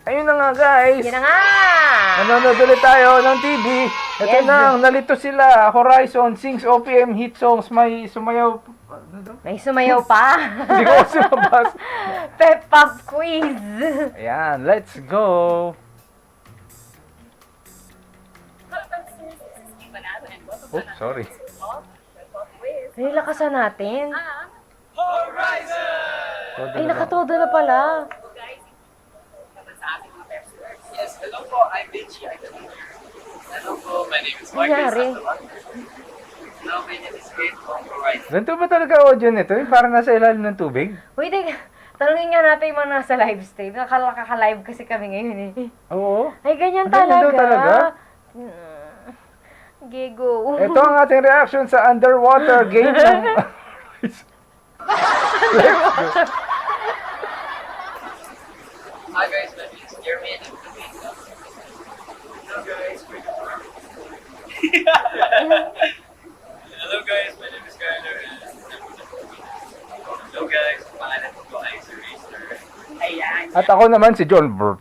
Ayun na nga guys. Yan na nga! Nanonood ulit tayo ng TV. Ito Yes. na, nalito sila. Horizon sings OPM hit songs. May sumayaw. Ano daw? May sumayaw pa. Hindi ko kasi mabas. Pep Pop Quiz. Ayan, let's go. Oh, sorry. Ay, lakasan natin. Todo Ay, na ba? nakatodo na pala. Yes, hello po. I'm Benji. Hello po. My name is Marcus. Nangyari. Hello, my name is Kate from Horizon. Ganito ba talaga audio nito? Yung parang nasa ilalim ng tubig? Uy, teka. Tanungin nga natin yung mga nasa live stream. Nakaka-live kasi kami ngayon eh. Oo. Ay, ganyan Ganyan daw talaga. talaga? Gego. Ito ang ating reaction sa underwater game ng... Hi guys, my name is Jeremy. Hello guys, hello guys, my name is Skyler. Hello guys, pangalan ko po ay Sir Racer. Ayan. At ako naman si John. So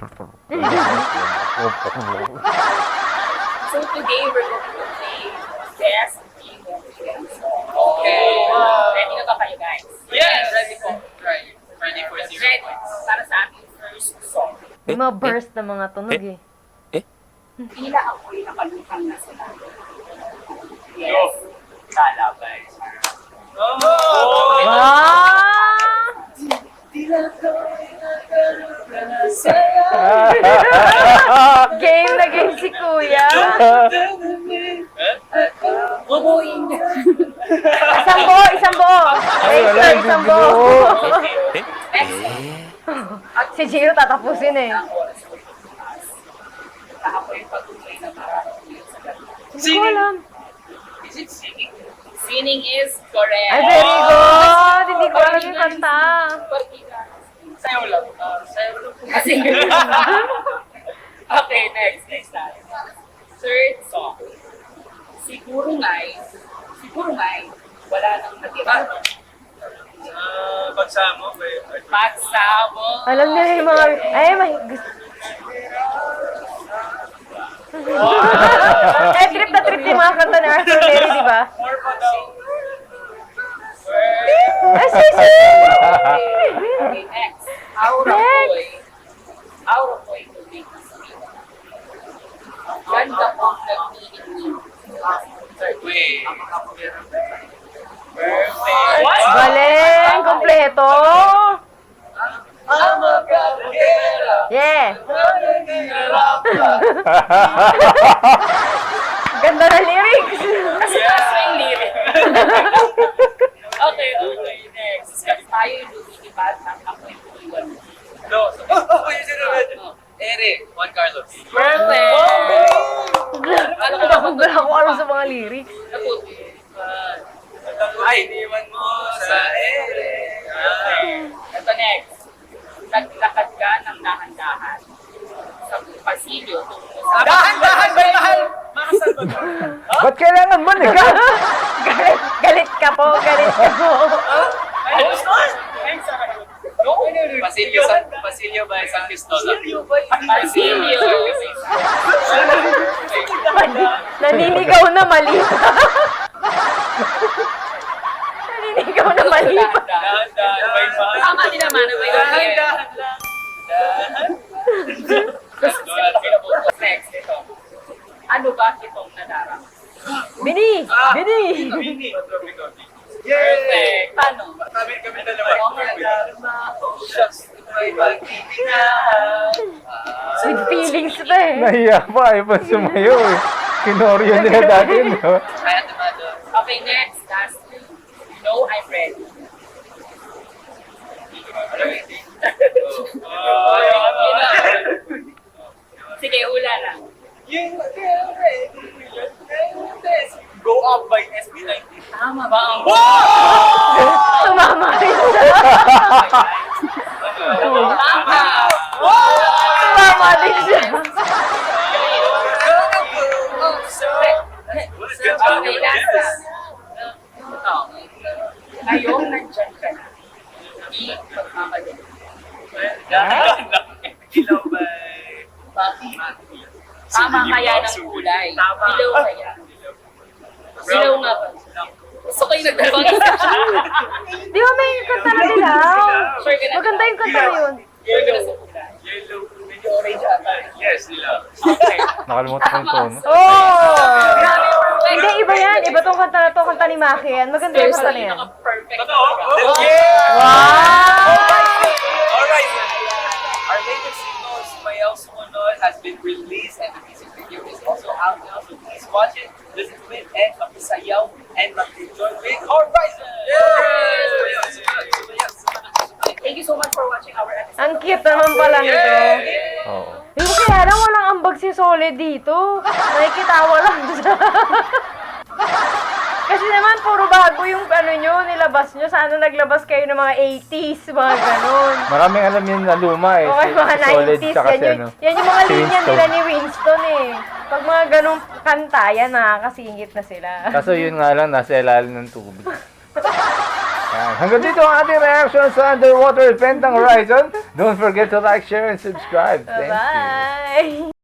today we're going to play Best Emotion Song. Okay. Ready na ba kayo guys? Yes! Ready po. Ready for 0 points. Para sa ating first song. Yung mga burst na mga tunog eh. Tila ako'y nakalutang na sila. Yes. Kalabay. Oh! Ah! Tila ako'y nakalutang na sila. Game na game si Kuya. Umuing. Isang buo, isang buo. Ay, wala, Extra, hindi isang buo. buo. Next. Si Gio tatapusin eh. Ang oras ko itaas. Ako'y patuloy na makakatuloy sa gabi. Hindi ko alam. Is it singing? Singing is correct. Ay, very good. Hindi ko alam yung kanta. Sayaw lang. Sayaw lang. Kasi. Okay, next tayo. Third song. Siguro nga'y, wala nang natira. Pagsamo. Pagsamo. Alam niyo yung mga... Ay, may... Eh, trip na trip yung mga kanta ni Arthur Berry, di ba? More pa daw. Ay, sisi! Okay, next. Aura Boy. Aura Boy to make us feel. Ganda po ang nagninig. Wait. Perfect. What? Galing! Kompleto! I'm a carrera. Yeah! Ganda na lyrics! Kasi kaso yung lyric. Okay, next. Tayo yung lumilipad ng ako'y iwan. No. Yun naman. Eric, Juan Carlos. Perfect! Ano ko nakagala ko ano sa mga lyrics? Ay, iniwan mo sa Eric. Ito next. Naglakad ka ng dahan-dahan sa pasilyo. Dahan-dahan ba mahal? Makasal ba? Ba't kailangan manigat? Galit ka po, galit ka po. Pasilyo ba isang pistola? Pasilyo. Naninigaw na mali. Naninigaw na mali. Tama din naman. Dahan-dahan lang. Next, ito. Ano ba itong nadarang? Bini! Bini! Perfect. Paano? Kami dalawa. Shucks. May pagtitingahan. With feelings pa eh. Nahiya pa, ayaw pa sumayo eh. Kinoryo nila dati, no? Kaya tumado. Okay, next. Last two. No, I'm ready. Sige, hula lang. Go Up by SB19. Tama ba ang... Tumama rin siya. Tama! Tumama din siya. Okay, last na. Ngayong nandyan ka na, hindi magmamadali. Ilaw ba? Tama kaya ng kulay. Dilaw kaya. Dilaw nga ba? Gusto ko yung nagdalawang isip siya. Di ba may kanta na dilaw? Sure ka na? Maganda yung kanta na yun. Sure ka na sa kulay? Yellow. Medyo orange ata. Yes, dilaw. Okay. Nakalimutan ko yung tono. Oh! Grabe, perfect. Hindi, iba yan. Iba tong kanta na to. Kanta ni Maki yan. Maganda yung kanta na yan. Perfect. Wow! Alright. Our latest single, Sumayaw Sumunod, has been released and the music video is also out now. So please watch it, listen to it, and makisayaw and mag-enjoy with Horizon! Thank you so much for watching our episode. Ang cute naman pala nito. Oo. Yung kaya lang walang ambag si Solid dito. Nakikitawa lang siya. Kasi naman, puro bago yung ano nyo, nilabas nyo. Sana naglabas kayo ng mga 80s, mga ganun. Maraming alam yun na luma eh. Okay, mga Solid 90s. tsaka si Yan, ano. yan yung mga si linya Winston. nila ni Winston eh. Pag mga ganung kanta, yan nakakasingit na sila. Kaso yun nga lang, nasa ilalim ng tubig. Yan. Hanggang dito ang ating reaction sa Underwater Event ng Horizon. Don't forget to like, share, and subscribe. Thank you. Bye-bye!